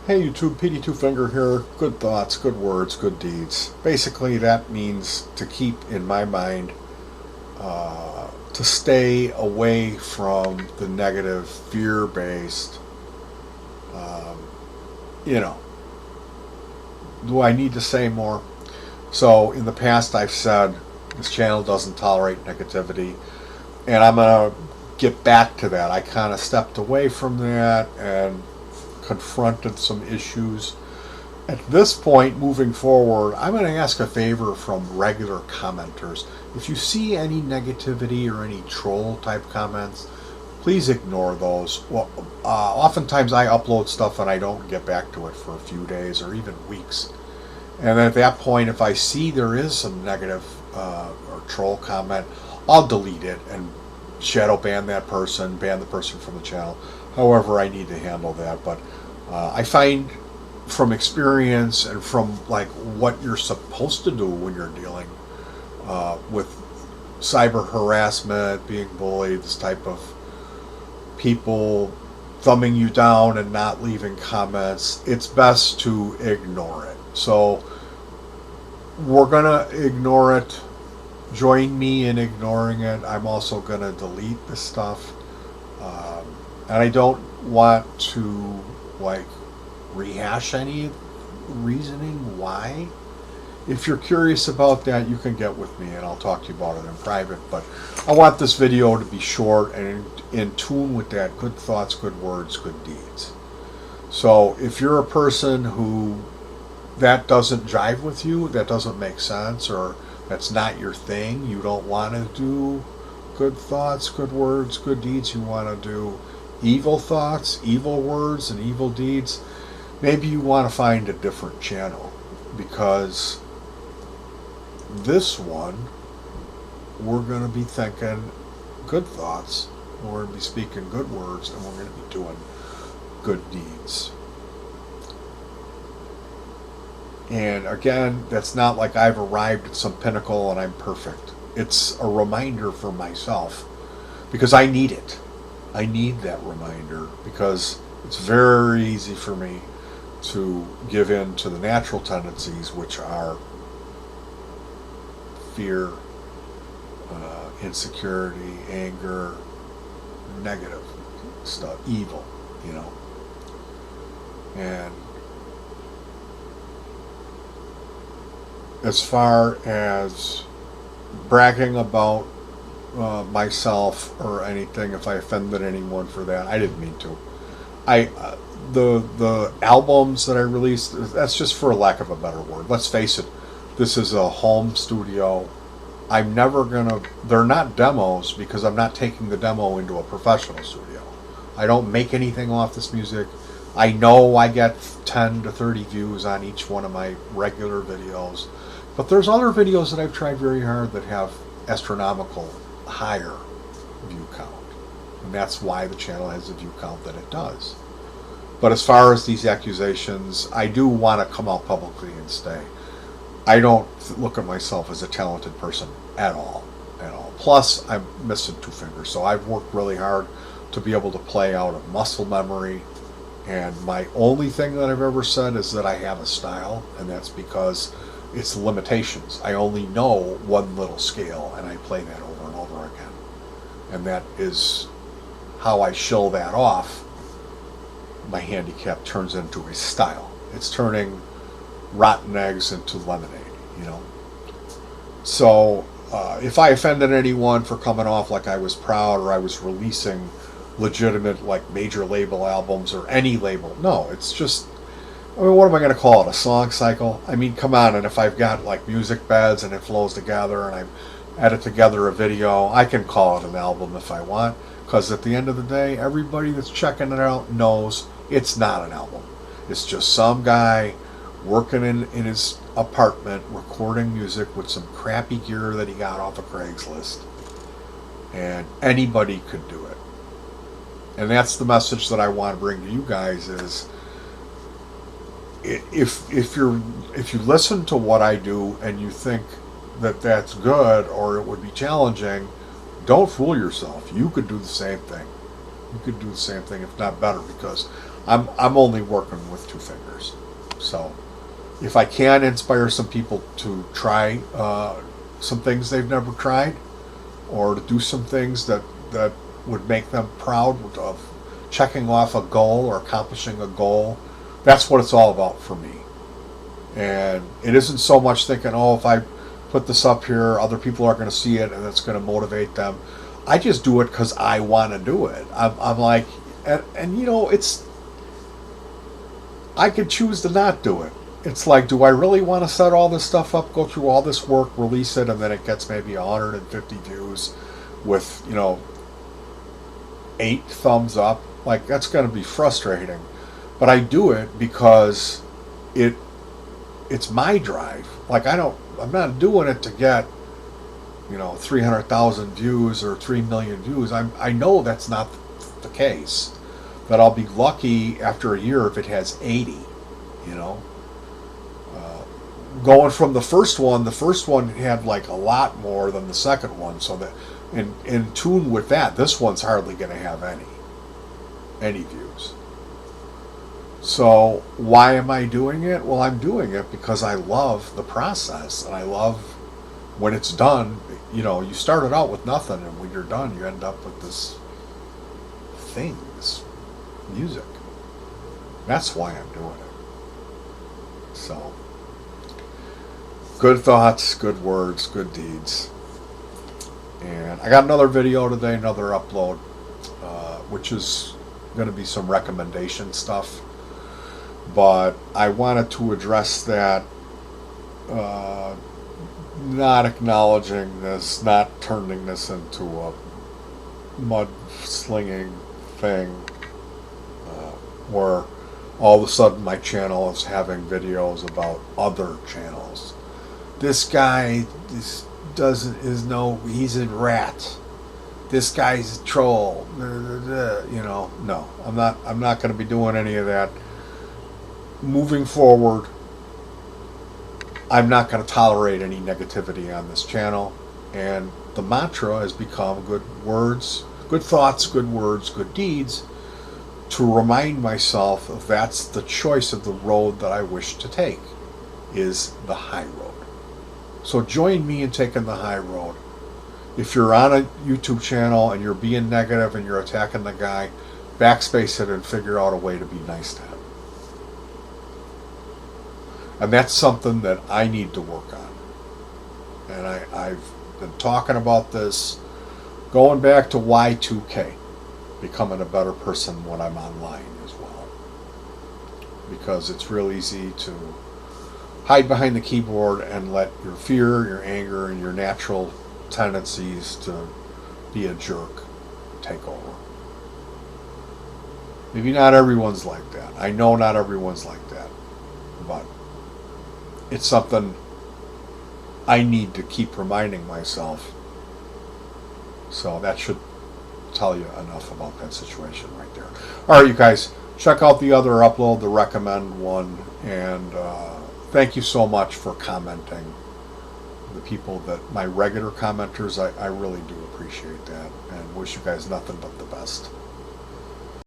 Hey YouTube, PD Two Finger here. Good thoughts, good words, good deeds. Basically, that means to keep in my mind, to stay away from the negative, fear based. Um, you know, do I need to say more? So, in the past, I've said this channel doesn't tolerate negativity, and I'm going to get back to that. I kind of stepped away from that and confronted some issues. At this point, moving forward, I'm going to ask a favor from regular commenters. If you see any negativity or any troll type comments, please ignore those. Well, oftentimes I upload stuff and I don't get back to it for a few days or even weeks. And then at that point, if I see there is some negative or troll comment, I'll delete it and shadow ban that person, ban the person from the channel. However, I need to handle that. But I find from experience and from like what you're supposed to do when you're dealing with cyber harassment, being bullied, this type of people thumbing you down and not leaving comments, it's best to ignore it. So we're gonna ignore it. Join me in ignoring it. I'm also gonna delete the stuff, and I don't want to like rehash any reasoning why. If you're curious about that, you can get with me and I'll talk to you about it in private. But I want this video to be short and in tune with that good thoughts, good words, good deeds. So if you're a person who that doesn't jive with you, that doesn't make sense, or that's not your thing, you don't want to do good thoughts, good words, good deeds, you want to do evil thoughts, evil words, and evil deeds, maybe you want to find a different channel, because this one, we're going to be thinking good thoughts, we're going to be speaking good words, and we're going to be doing good deeds. And again, that's not like I've arrived at some pinnacle and I'm perfect. It's a reminder for myself because I need it. I need that reminder because it's very easy for me to give in to the natural tendencies, which are fear, insecurity, anger, negative stuff, evil, you know. And as far as bragging about myself or anything, if I offended anyone for that, I didn't mean to. I the albums that I released, that's just for a lack of a better word. Let's face it, this is a home studio. I'm never gonna. They're not demos because I'm not taking the demo into a professional studio. I don't make anything off this music. I know I get 10 to 30 views on each one of my regular videos, but there's other videos that I've tried very hard that have astronomical higher view count. And that's why the channel has the view count that it does. But as far as these accusations, I do want to come out publicly and say, I don't look at myself as a talented person at all. At all. Plus, I'm missing two fingers, so I've worked really hard to be able to play out of muscle memory. And my only thing that I've ever said is that I have a style, and that's because it's limitations. I only know one little scale, and I play that over and over again. And that is how I show that off. My handicap turns into a style. It's turning rotten eggs into lemonade, you know. So if I offended anyone for coming off like I was proud or I was releasing legitimate like major label albums or any label, no, it's just, I mean, what am I going to call it? A song cycle? I mean, come on. And if I've got like music beds and it flows together and I've added together a video, I can call it an album if I want. Because at the end of the day, everybody that's checking it out knows it's not an album. It's just some guy working in his apartment recording music with some crappy gear that he got off of Craigslist. And anybody could do it. And that's the message that I want to bring to you guys is, if you listen to what I do and you think that that's good or it would be challenging, don't fool yourself. You could do the same thing. You could do the same thing, if not better, because I'm only working with two fingers. So if I can inspire some people to try some things they've never tried, or to do some things that would make them proud of checking off a goal or accomplishing a goal, that's what it's all about for me. And it isn't so much thinking, oh, if I put this up here, other people are going to see it and it's going to motivate them. I just do it because I want to do it. I'm like, and you know, I could choose to not do it. It's like, do I really want to set all this stuff up, go through all this work, release it, and then it gets maybe 150 views with, you know, 8 thumbs up? Like, that's going to be frustrating. But I do it because it's my drive. Like, I'm not doing it to get, you know, 300,000 views or 3 million views. I know that's not the case. That I'll be lucky after a year if it has 80, you know. Going from the first one had like a lot more than the second one, so that in tune with that, this one's hardly going to have any views. So why am I doing it? Well, I'm doing it because I love the process, and I love when it's done. You know, you started out with nothing, and when you're done, you end up with this music. That's why I'm doing it. So, good thoughts, good words, good deeds. And I got another video today, another upload, which is going to be some recommendation stuff. But I wanted to address that, not acknowledging this, not turning this into a mud-slinging thing, where all of a sudden my channel is having videos about other channels. This guy he's a rat. This guy's a troll. You know, no, I'm not going to be doing any of that. Moving forward, I'm not going to tolerate any negativity on this channel, and the mantra has become good words, good thoughts, good words, good deeds, to remind myself that's the choice of the road that I wish to take, is the high road. So join me in taking the high road. If you're on a YouTube channel and you're being negative and you're attacking the guy, backspace it and figure out a way to be nice to him. And that's something that I need to work on. And I've been talking about this going back to Y2K, becoming a better person when I'm online as well. Because it's real easy to hide behind the keyboard and let your fear, your anger, and your natural tendencies to be a jerk take over. Maybe not everyone's like that. I know not everyone's like that. But it's something I need to keep reminding myself. So that should tell you enough about that situation right there. All right, you guys, check out the other upload, the recommend one, and thank you so much for commenting. The people my regular commenters, I really do appreciate that, and wish you guys nothing but the best.